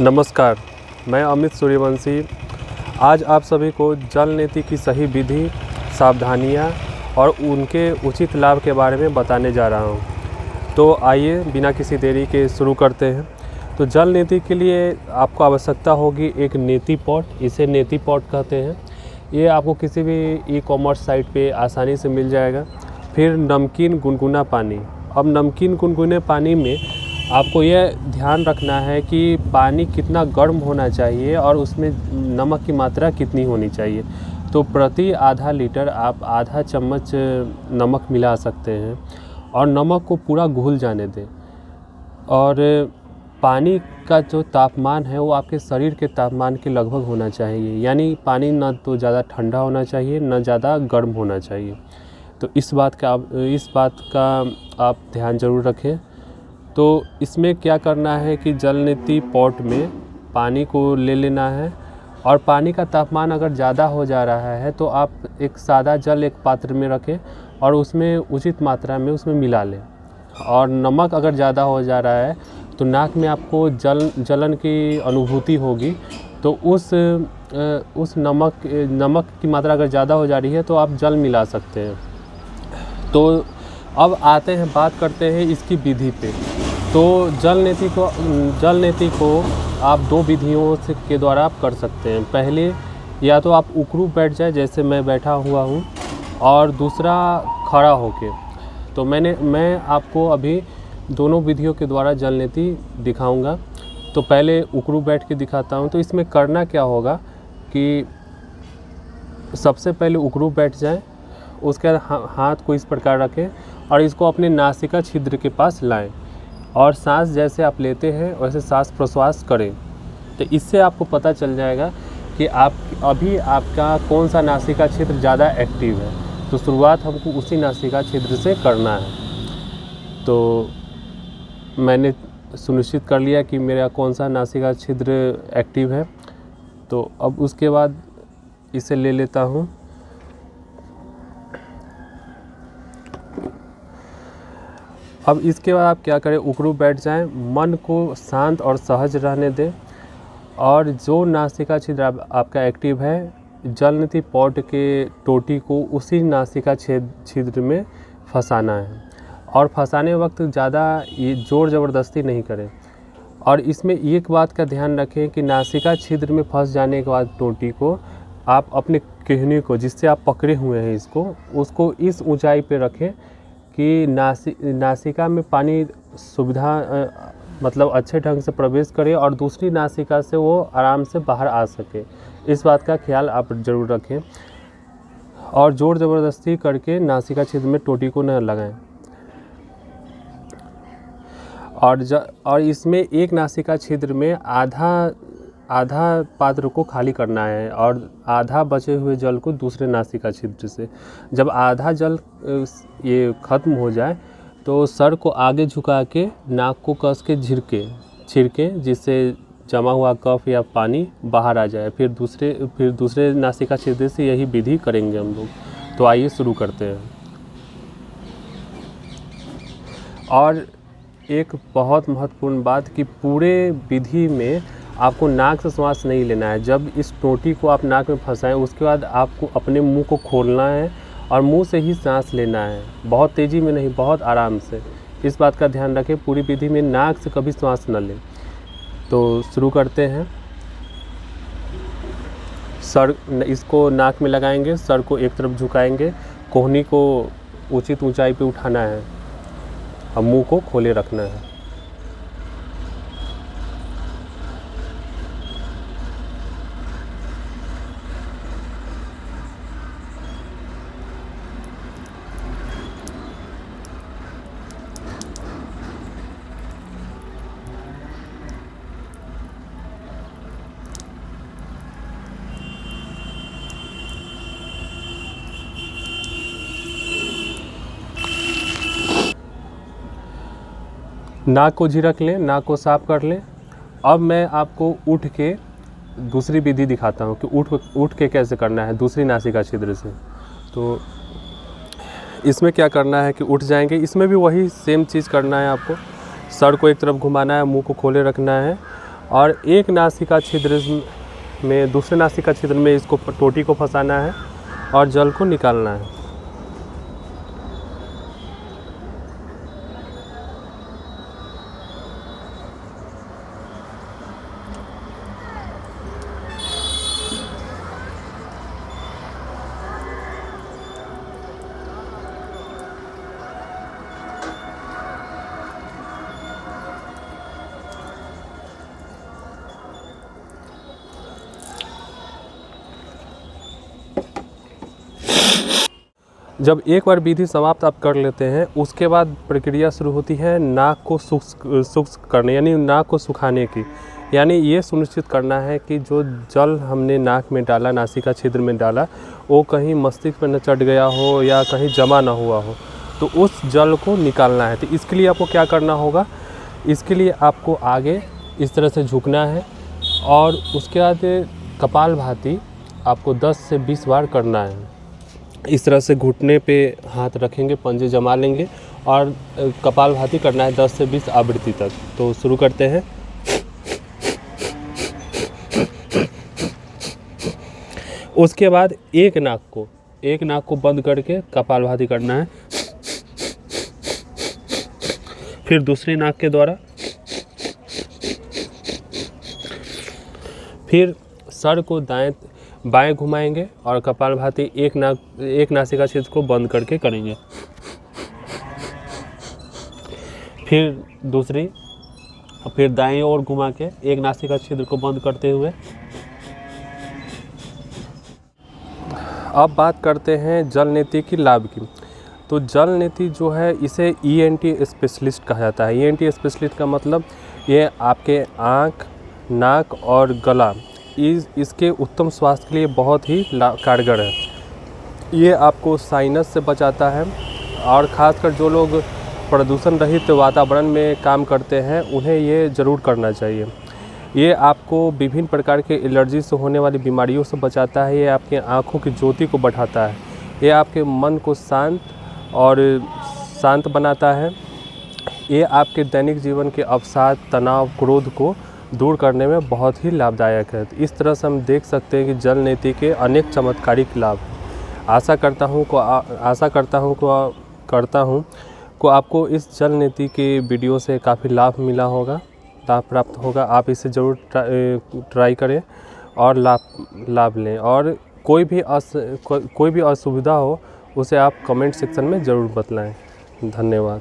नमस्कार, मैं अमित सूर्यवंशी आज आप सभी को जल नीति की सही विधि, सावधानियाँ और उनके उचित लाभ के बारे में बताने जा रहा हूँ। तो आइए बिना किसी देरी के शुरू करते हैं। तो जल नीति के लिए आपको आवश्यकता होगी एक नीति पॉट, इसे नीति पॉट कहते हैं। ये आपको किसी भी ई-कॉमर्स साइट पे आसानी से मिल जाएगा। फिर नमकीन गुनगुना पानी। अब नमकीन गुनगुने पानी में आपको यह ध्यान रखना है कि पानी कितना गर्म होना चाहिए और उसमें नमक की मात्रा कितनी होनी चाहिए। तो प्रति आधा लीटर आप आधा चम्मच नमक मिला सकते हैं और नमक को पूरा घुल जाने दें। और पानी का जो तापमान है वो आपके शरीर के तापमान के लगभग होना चाहिए, यानी पानी ना तो ज़्यादा ठंडा होना चाहिए ना ज़्यादा गर्म होना चाहिए। तो इस बात का आप ध्यान ज़रूर रखें। तो इसमें क्या करना है कि जल नीति पॉट में पानी को ले लेना है और पानी का तापमान अगर ज़्यादा हो जा रहा है तो आप एक सादा जल एक पात्र में रखें और उसमें उचित मात्रा में उसमें मिला लें। और नमक अगर ज़्यादा हो जा रहा है तो नाक में आपको जलन की अनुभूति होगी। तो उस नमक की मात्रा अगर ज़्यादा हो जा रही है तो आप जल मिला सकते हैं। तो अब बात करते हैं इसकी विधि पे। तो जल नीति को आप दो विधियों के द्वारा आप कर सकते हैं। पहले या तो आप उकड़ू बैठ जाए जैसे मैं बैठा हुआ हूँ, और दूसरा खड़ा होके। तो मैं आपको अभी दोनों विधियों के द्वारा जल नीति दिखाऊंगा। तो पहले उकड़ू बैठ के दिखाता हूँ। तो इसमें करना क्या होगा कि सबसे पहले उकड़ू बैठ जाएं, उसके बाद हाथ को इस प्रकार रखें और इसको अपने नासिका छिद्र के पास लाएं और सांस जैसे आप लेते हैं वैसे सांस प्रश्वास करें। तो इससे आपको पता चल जाएगा कि आपका कौन सा नासिका छिद्र ज़्यादा एक्टिव है। तो शुरुआत हमको उसी नासिका छिद्र से करना है। तो मैंने सुनिश्चित कर लिया कि मेरा कौन सा नासिका छिद्र एक्टिव है। तो अब उसके बाद इसे ले लेता हूँ। अब इसके बाद आप क्या करें, उकड़ू बैठ जाएं, मन को शांत और सहज रहने दें और जो नासिका छिद्र आपका एक्टिव है, जल नीति पॉट के टोटी को उसी नासिका छिद्र में फंसाना है। और फंसाने वक्त ज़्यादा ये ज़ोर ज़बरदस्ती नहीं करें। और इसमें एक बात का ध्यान रखें कि नासिका छिद्र में फंस जाने के बाद टोटी को आप अपने केहनी को, जिससे आप पकड़े हुए हैं उसको इस ऊंचाई पे रखें कि नासिका में पानी मतलब अच्छे ढंग से प्रवेश करे और दूसरी नासिका से वो आराम से बाहर आ सके। इस बात का ख्याल आप ज़रूर रखें और ज़ोर ज़बरदस्ती करके नासिका छिद्र में टोटी को न लगाएं। और इसमें एक नासिका छिद्र में आधा पात्र को खाली करना है और आधा बचे हुए जल को दूसरे नासिका छिद्र से। जब आधा जल ये ख़त्म हो जाए तो सर को आगे झुका के नाक को कस के छिड़कें जिससे जमा हुआ कफ या पानी बाहर आ जाए। फिर दूसरे नासिका छिद्र से यही विधि करेंगे हम लोग। तो आइए शुरू करते हैं। और एक बहुत महत्वपूर्ण बात कि पूरे विधि में आपको नाक से श्वास नहीं लेना है। जब इस टोटी को आप नाक में फंसाएं उसके बाद आपको अपने मुंह को खोलना है और मुंह से ही सांस लेना है, बहुत तेज़ी में नहीं, बहुत आराम से। इस बात का ध्यान रखें, पूरी विधि में नाक से कभी श्वास न लें। तो शुरू करते हैं। इसको नाक में लगाएंगे, सर को एक तरफ झुकाएंगे, कोहनी को उचित ऊंचाई पे उठाना है और मुंह को खोले रखना है। नाक को झिरक लें, नाक को साफ कर लें। अब मैं आपको उठ के दूसरी विधि दिखाता हूँ कि उठ के कैसे करना है दूसरी नासिका छिद्र से। तो इसमें क्या करना है कि उठ जाएंगे, इसमें भी वही सेम चीज़ करना है आपको। सर को एक तरफ घुमाना है, मुंह को खोले रखना है और एक नासिका छिद्र में दूसरे नासिका छिद्र में इसको टोटी को फंसाना है और जल को निकालना है। जब एक बार विधि समाप्त आप कर लेते हैं, उसके बाद प्रक्रिया शुरू होती है नाक को शुष्क करने, यानी नाक को सुखाने की। यानी ये सुनिश्चित करना है कि जो जल हमने नाक में डाला, नासिका छिद्र में डाला, वो कहीं मस्तिष्क में न चढ़ गया हो या कहीं जमा ना हुआ हो, तो उस जल को निकालना है। तो इसके लिए आपको क्या करना होगा, इसके लिए आपको आगे इस तरह से झुकना है और उसके बाद कपालभाति आपको 10 से 20 बार करना है। इस तरह से घुटने पे हाथ रखेंगे, पंजे जमा लेंगे और कपालभाति करना है 10 से 20 आवृत्ति तक। तो शुरू करते हैं। उसके बाद एक नाक को बंद करके कपालभाति करना है। फिर दूसरी नाक के द्वारा, फिर सर को बाएं घुमाएंगे और कपालभाति एक नासिका छिद्र को बंद करके करेंगे। फिर दूसरी, फिर दाएं ओर घुमा के एक नासिका छिद्र को बंद करते हुए। अब बात करते हैं जल नेति की लाभ की। तो जल नेति जो है, इसे ENT स्पेशलिस्ट कहा जाता है। ENT स्पेशलिस्ट का मतलब ये आपके आँख, नाक और गला, इसके उत्तम स्वास्थ्य के लिए बहुत ही कारगर है। ये आपको साइनस से बचाता है और ख़ासकर जो लोग प्रदूषण रहित वातावरण में काम करते हैं, उन्हें ये ज़रूर करना चाहिए। ये आपको विभिन्न प्रकार के एलर्जी से होने वाली बीमारियों से बचाता है। ये आपके आँखों की ज्योति को बढ़ाता है। ये आपके मन को शांत बनाता है। ये आपके दैनिक जीवन के अवसाद, तनाव, क्रोध को दूर करने में बहुत ही लाभदायक है। इस तरह से हम देख सकते हैं कि जल नेति के अनेक चमत्कारिक लाभ। आशा करता हूँ कि आपको इस जल नेति के वीडियो से काफ़ी लाभ प्राप्त होगा। आप इसे ज़रूर ट्राई करें और लाभ लें। और कोई भी असुविधा हो, उसे आप कमेंट सेक्शन में ज़रूर बतलाएं। धन्यवाद।